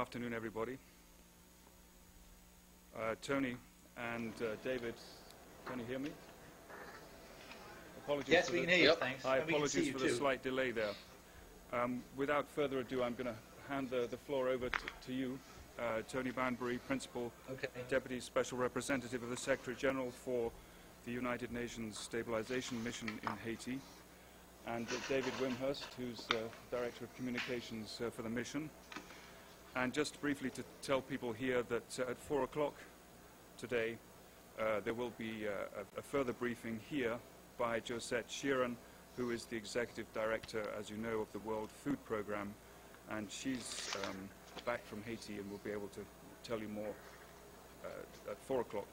afternoon, everybody. Tony and David, can you hear me? Apologies. Yes, we can hear you, thanks. Hi, apologies for the slight delay there. Without further ado, I'm going to hand the floor over to you, Tony Banbury, Principal Deputy Special Representative of the Secretary General for the United Nations Stabilization Mission in Haiti, and David Wimhurst, who's Director of Communications for the mission. And just briefly to tell people here that at 4 o'clock today, there will be a further briefing here by Josette Sheeran, who is the Executive Director, as you know, of the World Food Programme, and she's back from Haiti and will be able to tell you more at 4 o'clock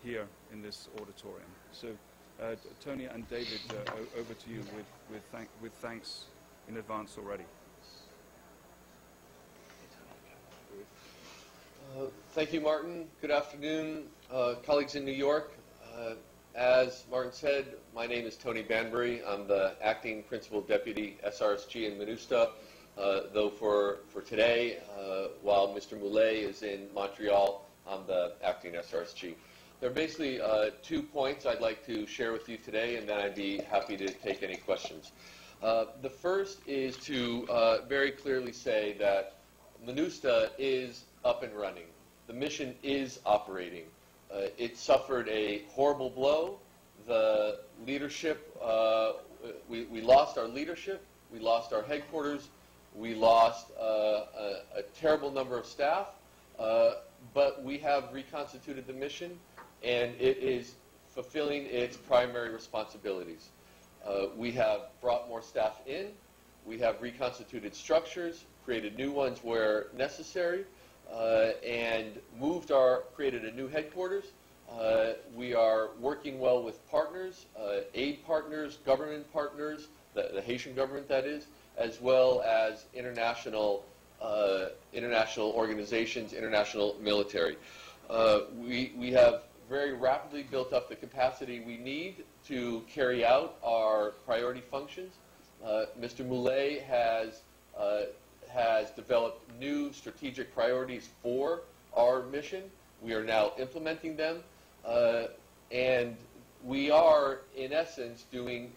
here in this auditorium. So, Tony and David, over to you with thanks in advance already. Thank you, Martin. Good afternoon, colleagues in New York. As Martin said, my name is Tony Banbury. I'm the Acting Principal Deputy SRSG in MINUSTAH, though for today, while Mr. Moulet is in Montreal, I'm the Acting SRSG. There are basically 2 points I'd like to share with you today, and then I'd be happy to take any questions. The first is to very clearly say that MINUSTAH is up and running. The mission is operating. It suffered a horrible blow. The leadership, we lost our leadership, we lost our headquarters, we lost a terrible number of staff, but we have reconstituted the mission, and it is fulfilling its primary responsibilities. We have brought more staff in, we have reconstituted structures, created new ones where necessary, and created a new headquarters. We are working well with partners, aid partners, government partners, the Haitian government that is, as well as international organizations, international military. We have very rapidly built up the capacity we need to carry out our priority functions. Mr. Moulet has developed new strategic priorities for our mission. We are now implementing them, and we are, in essence, doing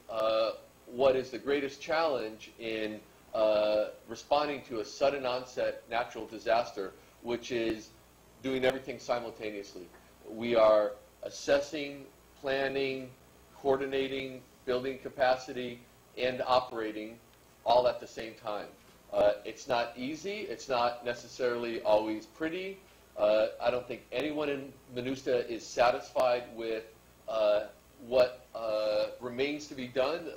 what is the greatest challenge in responding to a sudden onset natural disaster, which is doing everything simultaneously. We are assessing, planning, coordinating, building capacity, and operating all at the same time. It's not easy. It's not necessarily always pretty. I don't think anyone in MINUSTAH is satisfied with what remains to be done,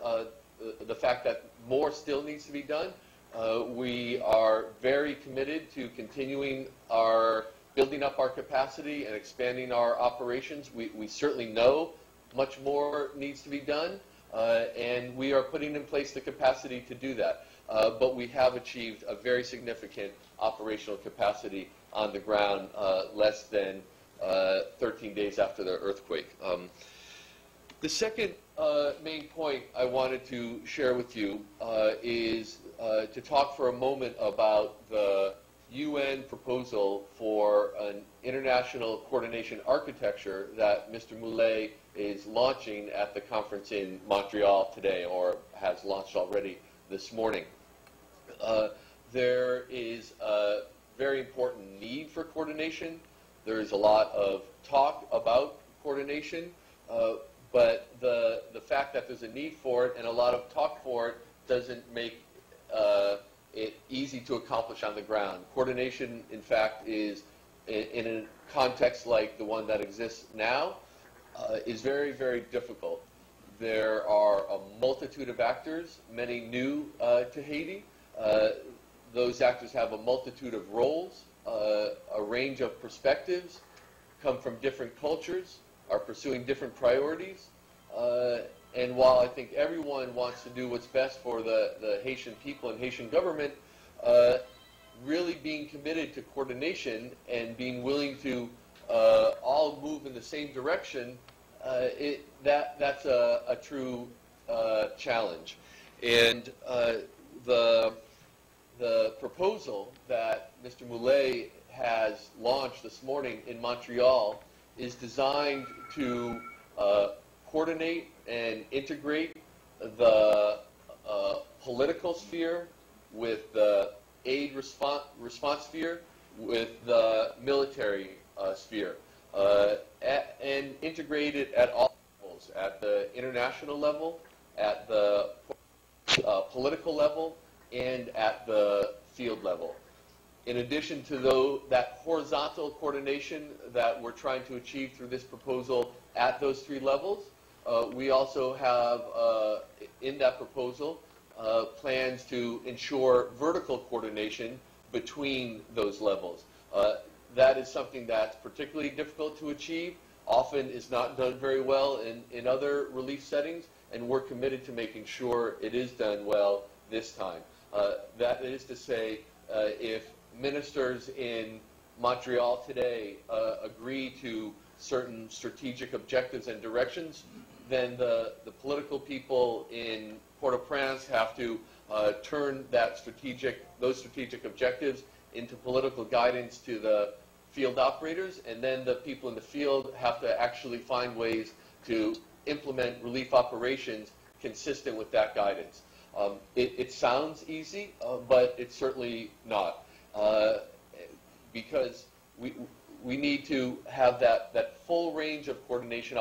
the fact that more still needs to be done. We are very committed to continuing building up our capacity and expanding our operations. We certainly know much more needs to be done, and we are putting in place the capacity to do that. But we have achieved a very significant operational capacity on the ground less than 13 days after the earthquake. The second main point I wanted to share with you is to talk for a moment about the UN proposal for an international coordination architecture that Mr. Moulet is launching at the conference in Montreal today, or has launched already this morning. There is a very important need for coordination. There is a lot of talk about coordination, but the fact that there's a need for it and a lot of talk for it doesn't make it easy to accomplish on the ground. Coordination, in fact, is in a context like the one that exists now, is very, very difficult. There are a multitude of actors, many new to Haiti. Those actors have a multitude of roles, a range of perspectives, come from different cultures, are pursuing different priorities. And while I think everyone wants to do what's best for the Haitian people and Haitian government, really being committed to coordination and being willing to all move in the same direction, that's a true challenge. And the proposal that Mr. Moulet has launched this morning in Montreal is designed to coordinate and integrate the political sphere with the aid response sphere with the military sphere, and integrate it at all levels, at the international level, at the political level, and at the field level. In addition to that horizontal coordination that we're trying to achieve through this proposal at those three levels, we also have in that proposal plans to ensure vertical coordination between those levels. That is something that's particularly difficult to achieve, often is not done very well in other relief settings, and we're committed to making sure it is done well this time. That is to say, if ministers in Montreal today agree to certain strategic objectives and directions, then the political people in Port-au-Prince have to turn those strategic objectives into political guidance to the field operators, and then the people in the field have to actually find ways to implement relief operations consistent with that guidance. It sounds easy, but it's certainly not, because we need to have that full range of coordination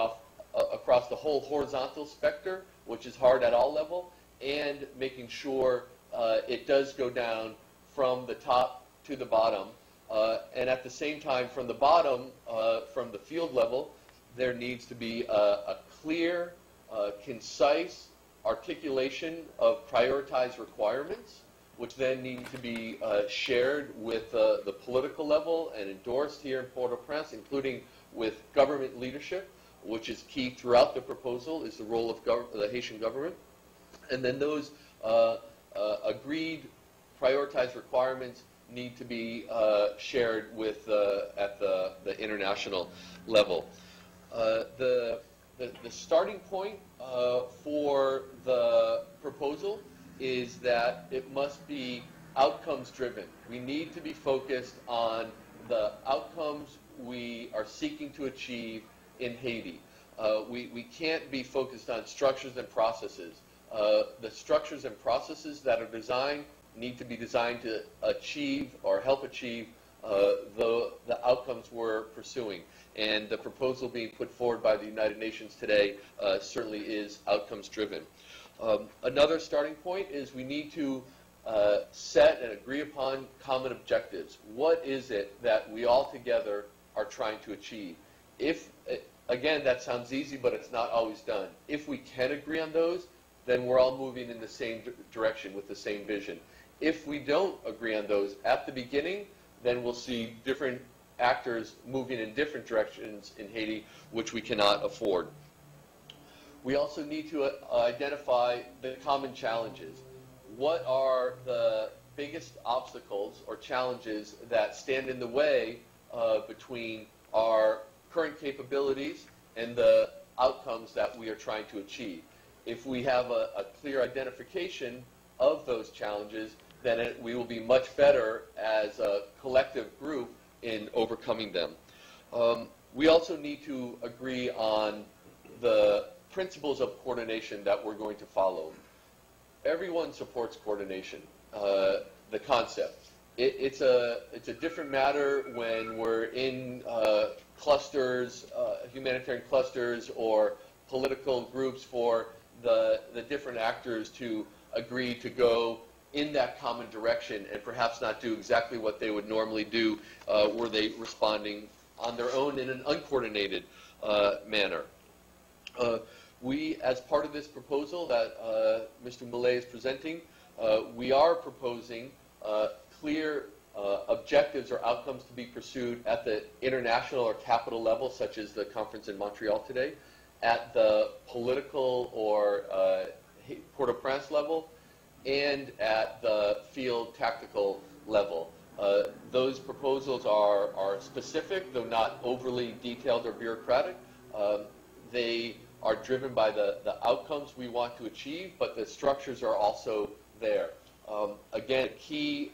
across the whole horizontal spectrum, which is hard at all level, and making sure it does go down from the top to the bottom. And at the same time, from the bottom, from the field level, there needs to be a clear, concise articulation of prioritized requirements, which then need to be shared with the political level and endorsed here in Port-au-Prince, including with government leadership, which is key throughout the proposal, is the role of the Haitian government. And then those agreed prioritized requirements need to be shared with at the international level. The starting point for the proposal is that it must be outcomes driven. We need to be focused on the outcomes we are seeking to achieve in Haiti. We can't be focused on structures and processes. The structures and processes that are designed need to be designed to achieve or help achieve the outcomes we're pursuing. And the proposal being put forward by the United Nations today certainly is outcomes driven. Another starting point is we need to set and agree upon common objectives. What is it that we all together are trying to achieve? Again, that sounds easy, but it's not always done. If we can agree on those, then we're all moving in the same direction with the same vision. If we don't agree on those at the beginning, then we'll see different actors moving in different directions in Haiti, which we cannot afford. We also need to identify the common challenges. What are the biggest obstacles or challenges that stand in the way between our current capabilities and the outcomes that we are trying to achieve? If we have a clear identification of those challenges, then we will be much better as a collective group in overcoming them. We also need to agree on the principles of coordination that we're going to follow. Everyone supports coordination, the concept. It's a different matter when we're in clusters, humanitarian clusters, or political groups for the different actors to agree to go in that common direction and perhaps not do exactly what they would normally do were they responding on their own in an uncoordinated manner. We, as part of this proposal that Mr. Moulet is presenting, we are proposing clear objectives or outcomes to be pursued at the international or capital level, such as the conference in Montreal today, at the political or Port-au-Prince level, and at the field tactical level. Those proposals are specific, though not overly detailed or bureaucratic. They are driven by the outcomes we want to achieve, but the structures are also there. Again, a key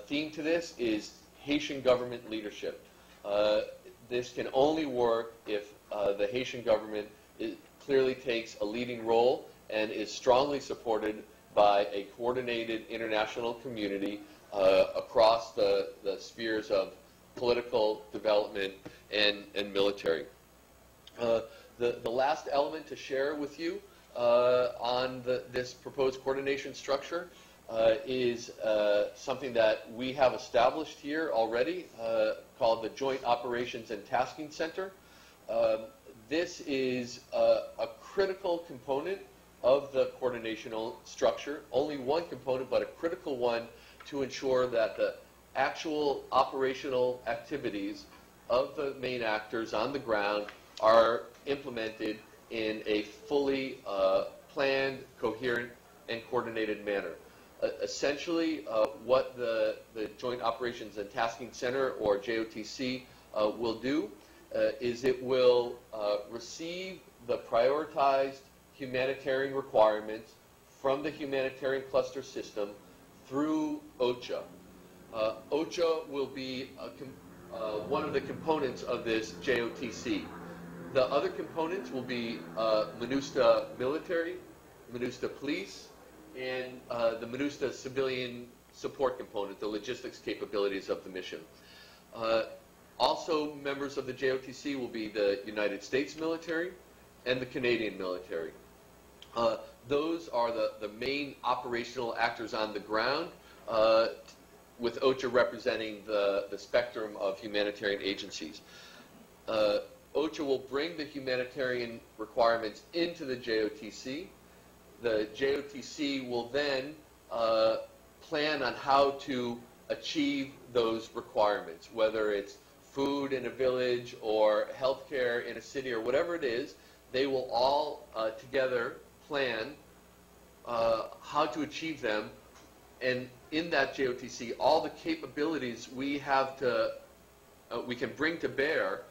theme to this is Haitian government leadership. This can only work if the Haitian government clearly takes a leading role and is strongly supported by a coordinated international community across the spheres of political, development, and military. The last element to share with you on this proposed coordination structure is something that we have established here already called the Joint Operations and Tasking Center. This is a critical component of the coordinational structure, only one component, but a critical one to ensure that the actual operational activities of the main actors on the ground are implemented in a fully planned, coherent, and coordinated manner. Essentially, what the Joint Operations and Tasking Center, or JOTC, will do is it will receive the prioritized humanitarian requirements from the humanitarian cluster system through OCHA. OCHA will be one of the components of this JOTC. The other components will be MINUSTAH military, MINUSTAH police, and the MINUSTAH civilian support component, the logistics capabilities of the mission. Also, members of the JOTC will be the United States military and the Canadian military. Those are the main operational actors on the ground, with OCHA representing the spectrum of humanitarian agencies. OCHA will bring the humanitarian requirements into the JOTC. The JOTC will then plan on how to achieve those requirements, whether it's food in a village or healthcare in a city or whatever it is. They will all together plan how to achieve them, and in that JOTC, all the capabilities we have to we can bring to bear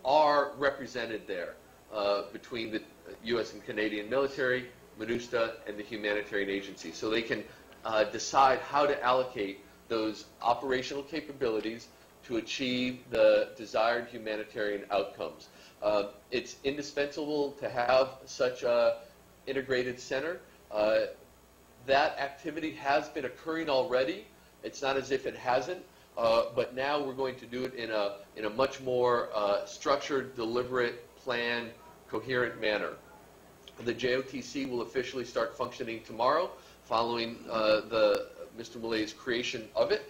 are represented there between the U.S. and Canadian military, MINUSTAH, and the humanitarian agency. So they can decide how to allocate those operational capabilities to achieve the desired humanitarian outcomes. It's indispensable to have such an integrated center. That activity has been occurring already. It's not as if it hasn't, but now we're going to do it in a much more structured, deliberate, planned, coherent manner. The JOTC will officially start functioning tomorrow, following Mr. Millet's creation of it.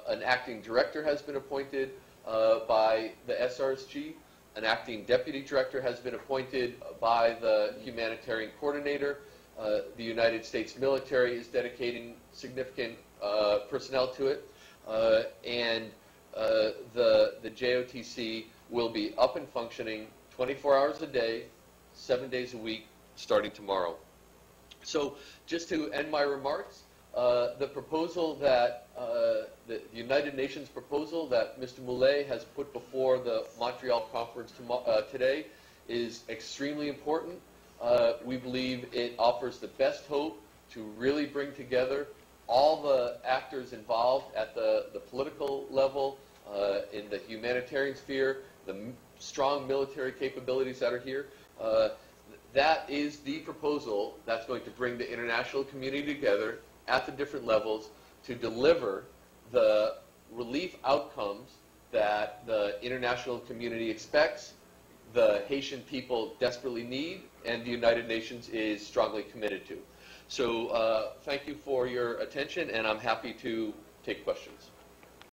An acting director has been appointed by the SRSG. An acting deputy director has been appointed by the humanitarian coordinator. The United States military is dedicating significant personnel to it. And the JOTC will be up and functioning 24 hours a day, 7 days a week, starting tomorrow. So just to end my remarks, the proposal that the United Nations proposal that Mr. Millet has put before the Montreal conference today is extremely important. We believe it offers the best hope to really bring together all the actors involved at the political level, in the humanitarian sphere, the strong military capabilities that are here. That is the proposal that's going to bring the international community together at the different levels to deliver the relief outcomes that the international community expects, the Haitian people desperately need, and the United Nations is strongly committed to. So thank you for your attention, and I'm happy to take questions.